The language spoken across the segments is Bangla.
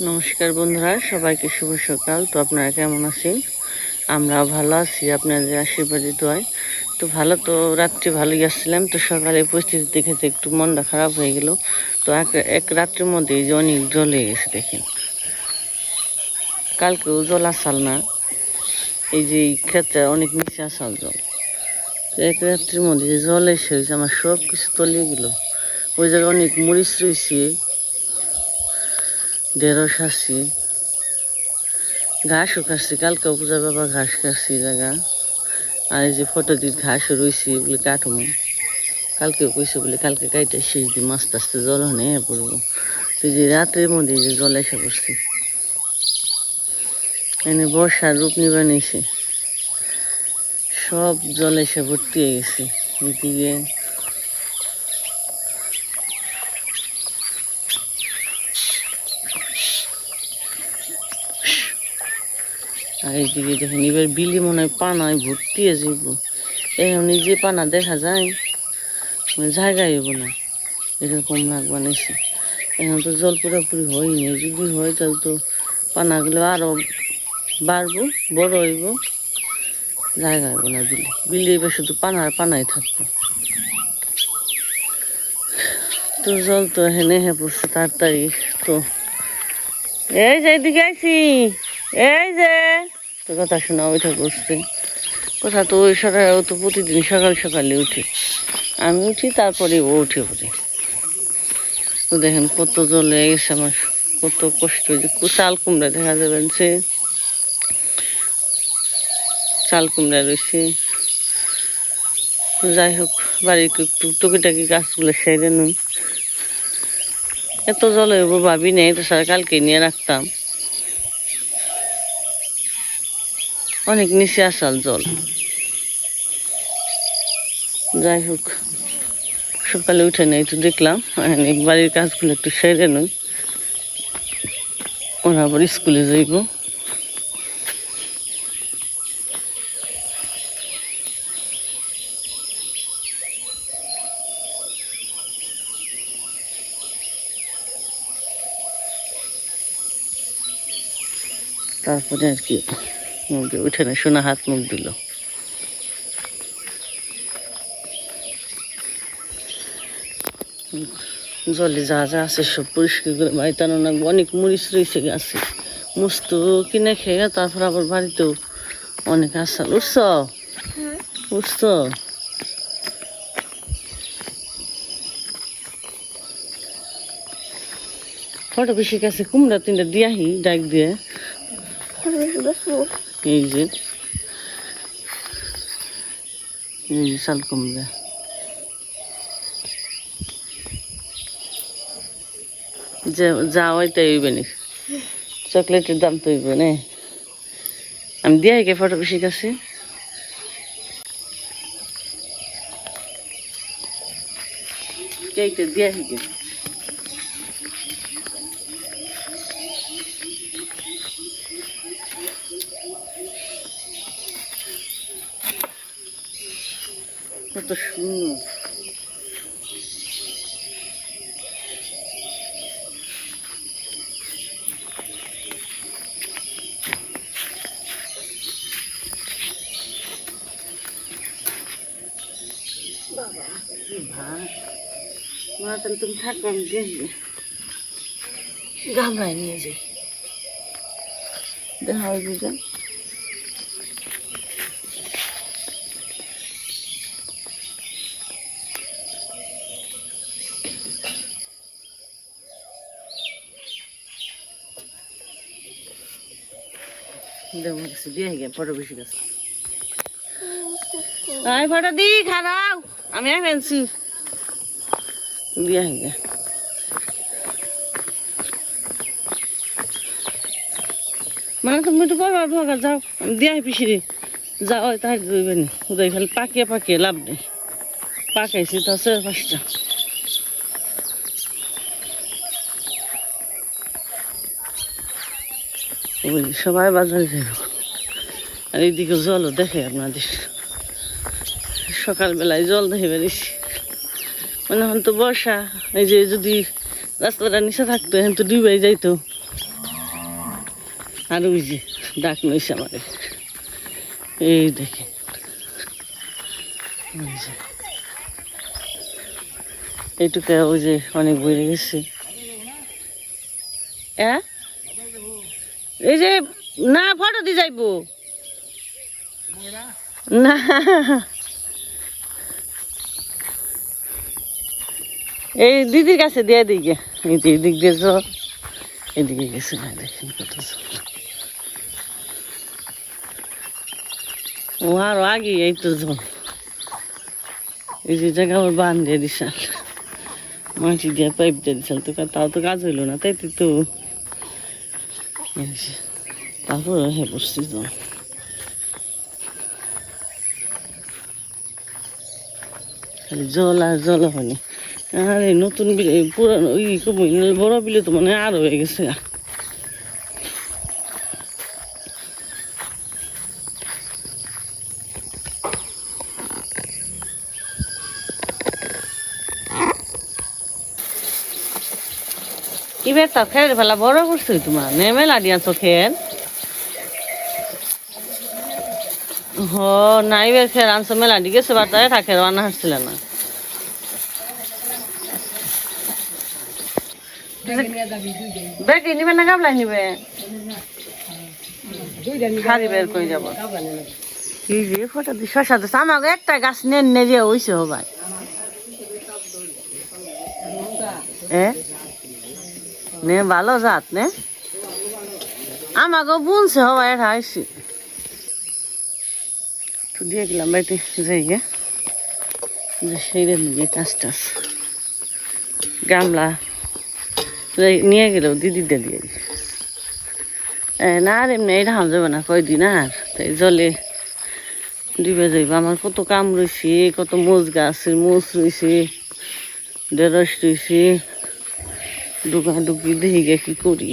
নমস্কার বন্ধুরা, সবাইকে শুভ সকাল। তো আপনারা কেমন আছেন? আমরা ভালো আছি, আপনাদের আশীর্বাদে দোয়ায়। তো ভালো, তো রাত্রে ভালোই আসছিলাম। তো সকালে পরিস্থিতি দেখে তো একটু মনটা খারাপ হয়ে গেল। তো এক রাত্রের মধ্যে এই যে অনেক জল হয়ে গেছে দেখেন। কালকেও জল আসাল না, এই যে ক্ষেত্রে অনেক নিচে আসাল জল। তো এক রাত্রির মধ্যে যে জল এসে হয়েছে, আমার সব কিছু তলিয়ে গেল। ওই জায়গায় অনেক মরিচ রয়েছে, ঢেঁড়স আছে, ঘাসও কাটছি, কালকেও পূজা বাবা ঘাস কাটছি জায়গা। আর এই যে ফটো দিয়ে ঘাসও রয়েছে, বলে কাটবো। কালকেও কইছে বলে কালকে কাইটে শেষ দিন আস্তে আস্তে জল হনে পড়বো। তো যে রাতের মধ্যে যে জল এসে পড়ছে, এনে বর্ষার রূপ নিবে নিছে, সব জল এসে ভর্তি হয়ে গেছে এদিকে। আর এইদিকে দেখেন এবার বিলি মনে হয় পানায় ভর্তি হয়ে যাব। এখন যে পানা দেখা যায় জায়গায় হইব না, এরকম নাক বানাইছে। এখন তো জল পুরোপুরি হয়নি, যদি হয় তাহলে তো পানাগুলো আরও বাড়বো, বড় হইব, জায়গা হইব না। বিলি এবার শুধু পানায় থাকবো। তো জল তো হেনে পড়ছে তাড়াতাড়ি। তো এই যে এদিকে আইছি, এই যে তো কথা শোনা ওইটা করছে কথা। তো ওই সকালে ও তো প্রতিদিন সকাল সকালে উঠি, আমি উঠি তারপরে ও উঠে পড়ে। তো দেখেন কত জল হয়ে গেছে আমার, কত কষ্ট হয়েছে। চাল কুমড়া দেখা যাবেন, সে চাল কুমড়া রয়েছে। তো যাই হোক, বাড়ির একটু টুকিটাকি গাছগুলো সেরে নুন। এত জল হইব ভাবি নেই, তো সারা কালকে নিয়ে রাখতাম। অনেক নিচে আসাল জল। যাই হোক, সকালে উঠে নেই তো দেখলাম বাড়ির কাজগুলো একটু সেরে নুন, ওরা আবার স্কুলে যাইব। তারপরে আর কি উঠে না, সোনা হাত মুখ দিল। জলে যা যা আছে সব পরিষ্কার করে বাইতানো না। অনেক মরিচ রয়েছে গাছে, মস্ত কিনে খেয়ে তারপর আবার বাড়িতেও অনেক আসাল। উঠছ উঠছ ফটো বেশি কাছে কুমড়া তিনটা দিয়াহি ডাক দিয়ে। এই যে শাল কুমড়া, যা ওইটাই হইবে না, চকলেটের দাম তো হইবে না। আমি দিয়াই কে ফটো বেশি কাছে। কেকটা দিয়াই কে কত সুন্দর। বাবা কি ভাত, মা তাহলে তুমি থাকো, আমি দেখবি গামলায় নিয়ে যাই। দেখা হয় বুঝা দিয়ে গে ফটো বেশি গেছে। ফটো দি খারাও, আমি ফেলছি দিয়ে গে। মানে তুমি তো করবা ভাগা যাও, আমি দিয়ে পিছিয়ে যাও। তাই দিবে না, উদয় খালি পাকিয়ে পাকিয়ে লাভ নেই। পাকাইছি তো 4-5টা। সবাই বাজারে যাবে, আর এইদিকে জলও দেখে আপনাদের। সকালবেলায় জল দেখে বেরিয়েছি, মানে এখন তো বর্ষা। এই যে যদি রাস্তাটা নিচে থাকতো এখন তো ডুবে যাইতো। আর ওই যে ডাক নইছে আমাদের, এই দেখে এইটুকু ওই যে অনেক বেড়ে গেছে। এই যে না ফটো দিয়ে যাইব না, এই দিদির কাছে দিয়ে দিকে এই দিক দিয়ে জল এদিকে গেছে না, দেখেন কত জল। ও আরো আগে এই তো জল, এই যে জায়গা আমার বান দিয়ে দিশাল, মাটি দিয়ে পাইপ দিয়ে দিশাল, তো তাও তো কাজ হইলো না, তাই তো তারপর হ্যাঁ বসছি জল। খালি জল আর জল হয়নি, আর এই নতুন বিলে পুরানো ওই বড় বিলে তো মানে আর হয়ে গেছে। এবার তো খেয়ে ফেলা বড় করছে তোমার নেমেলা দিয়াছ খের। হ না এবার খের আনছো মেলা দি গেছে বার্তায় থাকে রান্না হাসছিল না। বেটি নিবে না গাবলাই নিবে, খালি বের করে যাব। কি যে ফটো দি শশা দিচ্ছে আমাকে একটা গাছ নেন নেড়িয়ে হইছে ভাই। নে ভালো জাত নে আমাকে বুনছে হওয়া এটা আইসি তো দিয়ে গেলাম বাড়িতে যাই গে সেই নিয়ে কাজ টাজ গামলা নিয়ে গেলেও দিদি দিয়ে না আর এমনি এটা হাম যাবে না কয়দিন আর তাই জলে ডুবে যাইব। আমার কত কাম রয়েছে, কত মোজ গাছের মোজ রয়েছে, ঢেঁড়স রয়েছে, ডুকি দেখি গে কি করি।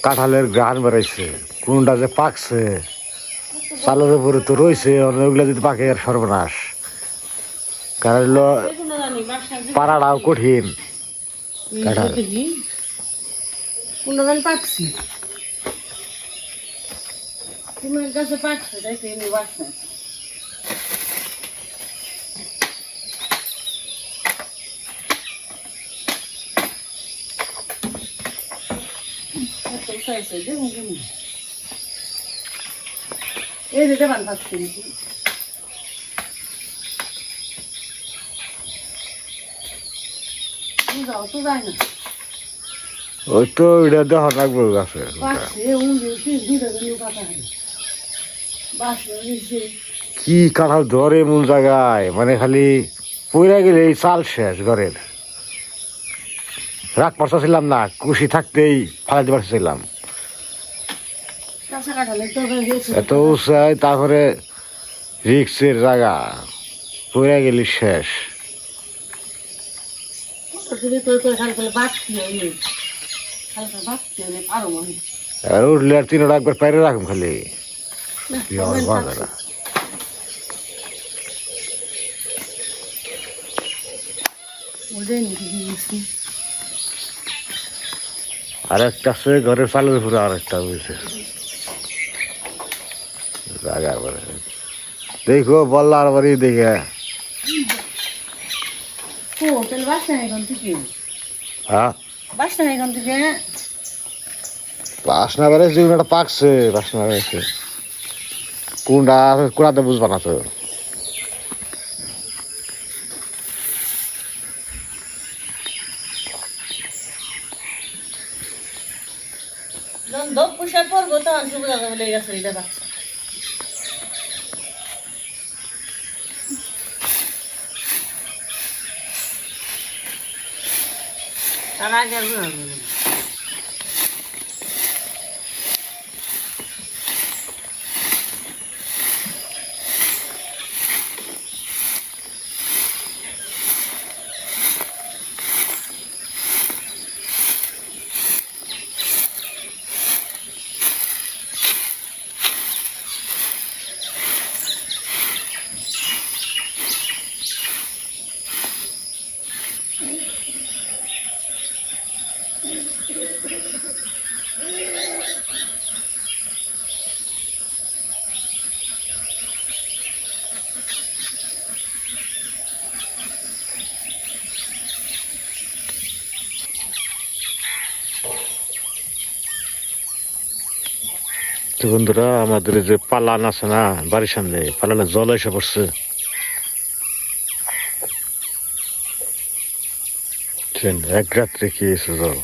কাঁঠালের গ্রান বেড়াইছে, কোনটা যে পাকছে চালের উপরে তো রয়েছে, ওগুলো যদি পাকে আর সর্বনাশ। কারণ হলো পাড়াটাও কঠিন। কাঁঠাল পাকছি তোমার কাছে পাকছে দেখে এমনি বাসনা এই যেটা বান পাচ্ছি যাও তো যায় না। ওই তো ওইটা দেখা লাগবে গাছে। কি কাঁঠাল ধরে মূল জায়গায়, মানে খালি পইরা গেলে এই চাল শেষ ঘরের। রাগ পারছিলাম না, খুশি থাকতেই ফালাইতে পারছিলাম। এত উৎসাহ, তারপরে রিক্সের জায়গা পইরা গেলি শেষ। আর উঠলে আর তিনটা একবার পাইরে রাখুন খালি আর একটা আছে ঘরের চালের উপরে, আর একটা বুঝছে জায়গা দেখো বললা আর বাড়ি দেখে হ্যাঁ বাসনা বেড়েছে, একটা পাকছে বাসনা বেড়েছে, কোনটা কোনটা বুঝবা না তো। তো বন্ধুরা আমাদের এই যে পালান আছে না বাড়ির সামনে, পালানে জল এসে পড়ছে। এক রাত্রে কি এসে জল।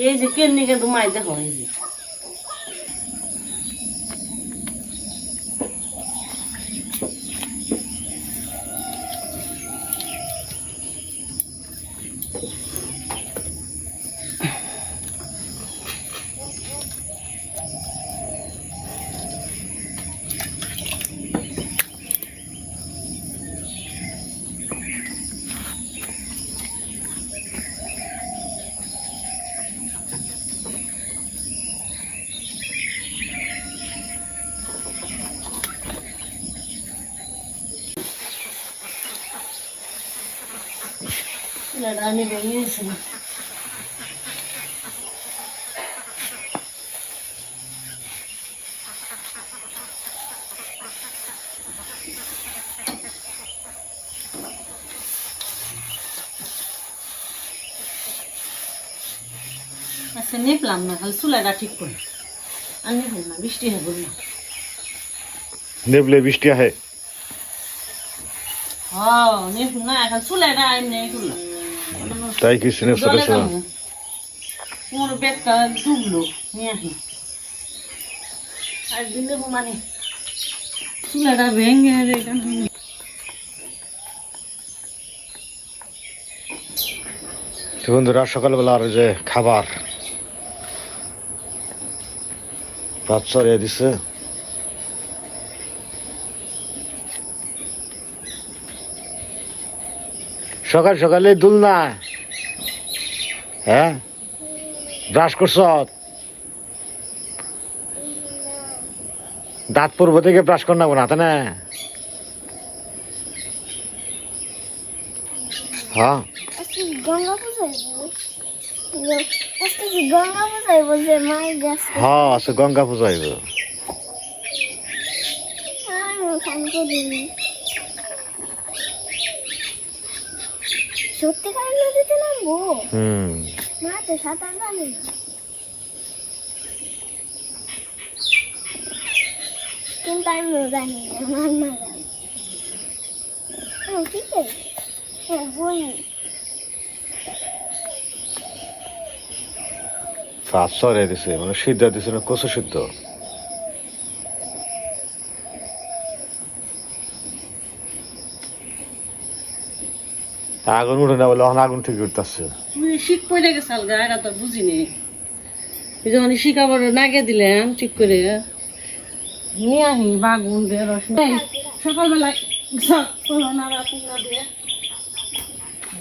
এই যে কেননিকে তোমায় দেখো এই যে আমি বেরিয়েছি আচ্ছা নেপলাম না খালি চুলাটা ঠিক করে আর নেবল না বৃষ্টি হবে না নেবলে বৃষ্টি আহে হ্যাঁ নেব না এখন চুলাটা এমনি করলাম তাই কি সিনে সরেছে তোমার ব্যাগটা ডুবলো নিয়ে আসি আর দিন দেবো মানে চুলাটা ভেঙে বন্ধুরা সকালবেলার যে খাবার ভাত চড়িয়ে দিছে সকাল সকালে দুল না হ্যাঁ ব্রাশ করছ দাঁত পূর্ব থেকে ব্রাশ কর নাবো না তাই না হ্যাঁ আজকে কি গঙ্গা পূজায় বলছে মাই গাছ হ্যাঁ আছে গঙ্গা পূজা হইব আমি খান করিনি সত্যিকারের নদীতে নামবো না তো সাঁতার জানি না কিন্তু আমিও জানি না আমার মা জানে ঠিক আছে হ্যাঁ বলি ফাঁস সরে দিছে মানে সিদ্ধ দিছে না কচু সিদ্ধ আগুন উঠে না বলে আগুন ঠিক উঠতেছে শীত পড়ে গেছে আলগা এটা তো বুঝিনি এই যখন শিক আবার নাগে দিলাম ঠিক করে নিয়ে আহি বাগুন দিয়ে রস সকালবেলায় নাড়া পুঙ্গা দিয়ে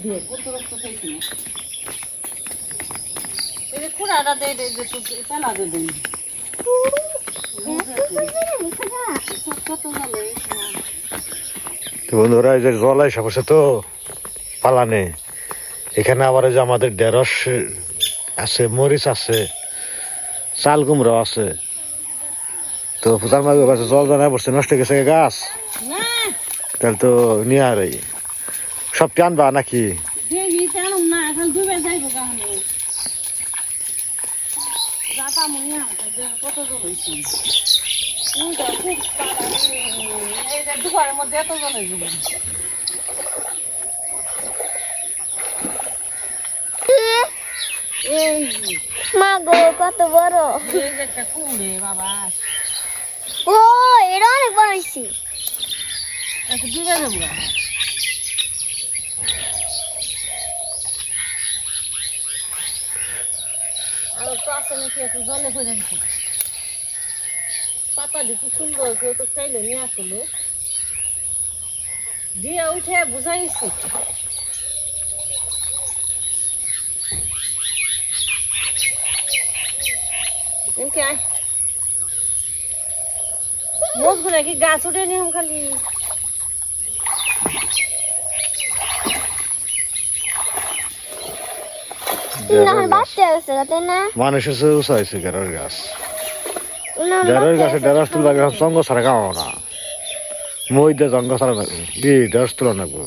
দিয়ে কত রক্ত খাইছি না এই যে কুড়াটা দিয়ে যে পেলা দিয়ে দিন কত ভালো তো বন্ধুরা এই যে জল আইসা বসে তো পালানে এখানে আবার এই যে আমাদের ঢেঁড়স আছে মরিচ আছে চাল কুমড়ো আছে তো তার মাঝে গাছে জল জানায় পড়ছে নষ্ট হয়ে গেছে গাছ না তাহলে তো নিয়ে আর সব টানবা নাকি দেখি তেমন না এখন ডুবে যাইব গাহনে যাতা মনে কত জল হয়েছে এইটা দুপুরের মধ্যে এত জল হয়ে যাবে এই মা গো কত বড় এই যে একটা কুমড়ে বাবা ও এটা অনেক বড় হয়েছে একটু ডুবে যাবো আর তো আছে নাকি একটু জলে পড়ে গেছে পাতা দেখি সুন্দর কেউ তো চাইলে নিয়ে আসলো দিয়ে উঠে বুঝাইছি মোজগুলো কি গাছ উঠে নিয়ম খালি বাচ্চা আছে তাই না মানুষ এসে উঁচাইছে ঢেঁড়স গাছ ঢেঁড়স গাছে ঢেঁড়স তুলবা গেছে জঙ্গ ছাড়া খাওয়া না মই দিয়ে জঙ্গ ছাড়া না কি ঢেঁড়স তুলা নাকবো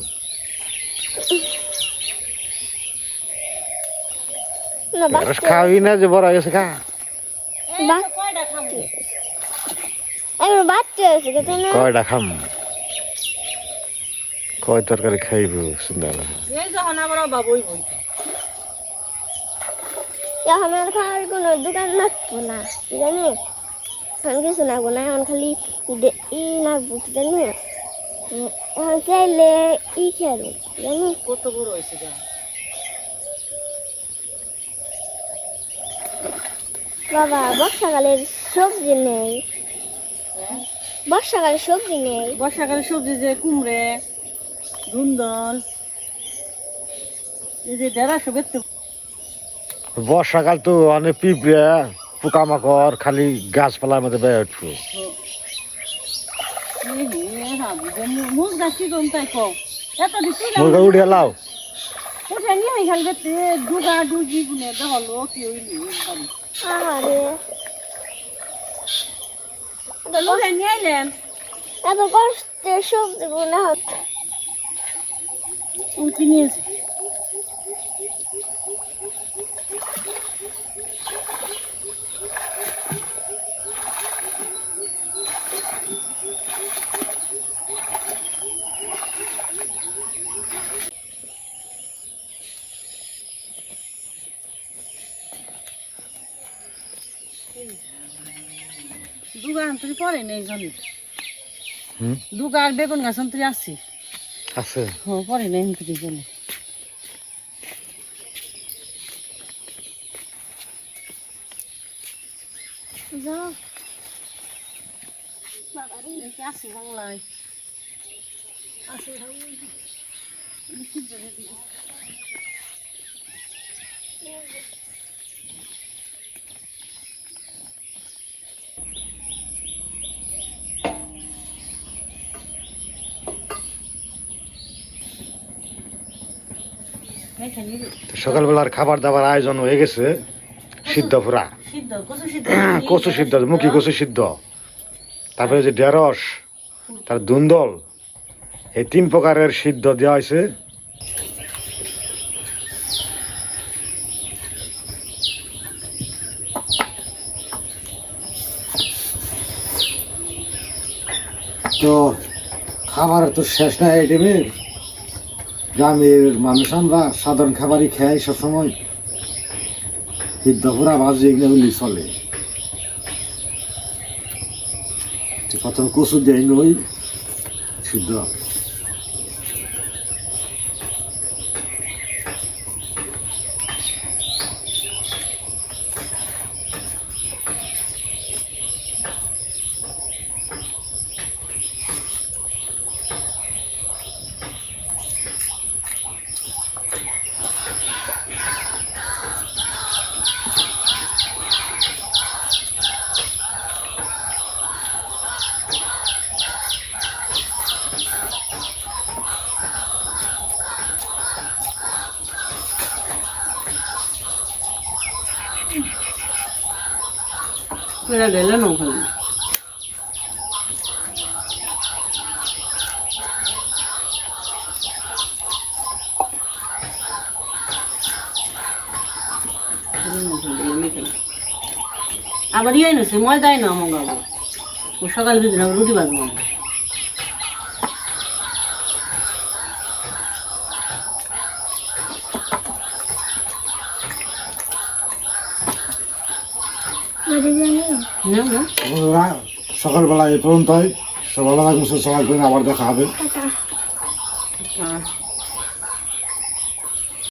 ঢেঁড়স খাওয়াই না যে বড় গেছে খা কয়টা খাবো বাচ্চা আছে তাই না কয়টা খাম কয় তরকারি খাইব চিন্তা না এই যখন আবার বাবুই বই এখন আর খাওয়ার কোনো দোকান রাখবো না কি জানি এখন কিছু রাখবো না এখন খালি ই রাখবো কি জানি এখন চাইলে ই খেয়াল জানি কত বড় হয়েছে গা বাবা বর্ষাকালের সবজি নেই বর্ষাকালের সবজি নেই বর্ষাকালে সবজি যে কুমড়ে ধুন্দল এই যে ঢেঁড়স বেরতে বর্ষাকাল তো অনেক পিঁপড়ে পোকামাকড় খালি গাছপালার মধ্যে বেয়ে উঠবো মুখ গাছ কি করুন তাই কও এত দিচ্ছি মুরগা উঠে লাও উঠে নিয়ে আমি খালি বেরতে ডুগা ডুগি গুনে দেখলো কি হইলি আরে উঠে নিয়ে আইলেন এত কষ্টের সবজি গুলো উঠে নিয়েছে দুগা আন্তরি পরে নেই জানি দুগা আর বেগুন গাছ আন্তরি আছে আছে হ্যাঁ পরে নেই আন্তরি জন্য যাও আছে বাংলায় আছে তো সকালবেলার খাবার দাবার আয়োজন হয়ে গেছে। সিদ্ধ পুরা সিদ্ধ কচু সিদ্ধ কচু সিদ্ধ, মুখী কচু সিদ্ধ, তারপরে যে ঢেঁড়স, তার দুন্দল, এই 3 প্রকারের সিদ্ধ দেওয়া হয়েছে। তো খাবারের তো শেষ নাই আইটেমের। গ্রামের মানুষ আমরা সাধারণ খাবারই খাই সবসময়, সিদ্ধ পুরা ভাজি এগুলো চলে। প্রথম কচু দেয় নই সিদ্ধ, পুরা গেল না ওখানে আবার ইয়ে নছে ময়দাই না মঙ্গাবো সকাল দুদিন আবার রুটি বাজবো সকালবেলা এই পর্যন্ত সকালবেলা গোসল সবাই করে আবার দেখা হবে।